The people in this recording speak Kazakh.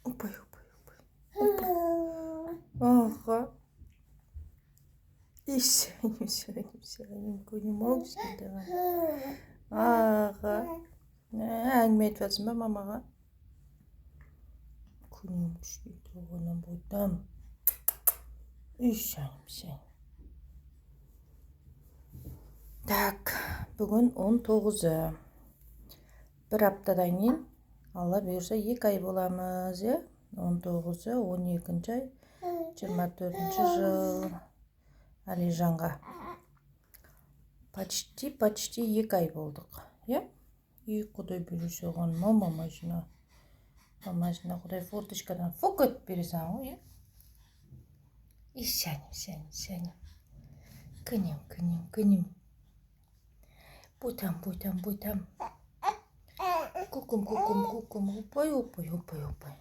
Опай, опай, опай. Ага. И сәлем, күнім-ау кішкентайға. Аға. Әңгіме айтып жатсың ба мамаға? Күнім кішкентай ғана бойдам. Сәлем. Так, бүгін 19-ы. Бір аптадан кейін, Алла бұйырса 2 ай боламыз, 19-ы, 12-ші ай, 24-ші жыл. Алижанға. Почти 2 ай болдық. И құдай бересе оған мамашына құдай форточкадан фокет бересің ғой, И сәнім. Күнім. Бұйтам. Кукум. Опай.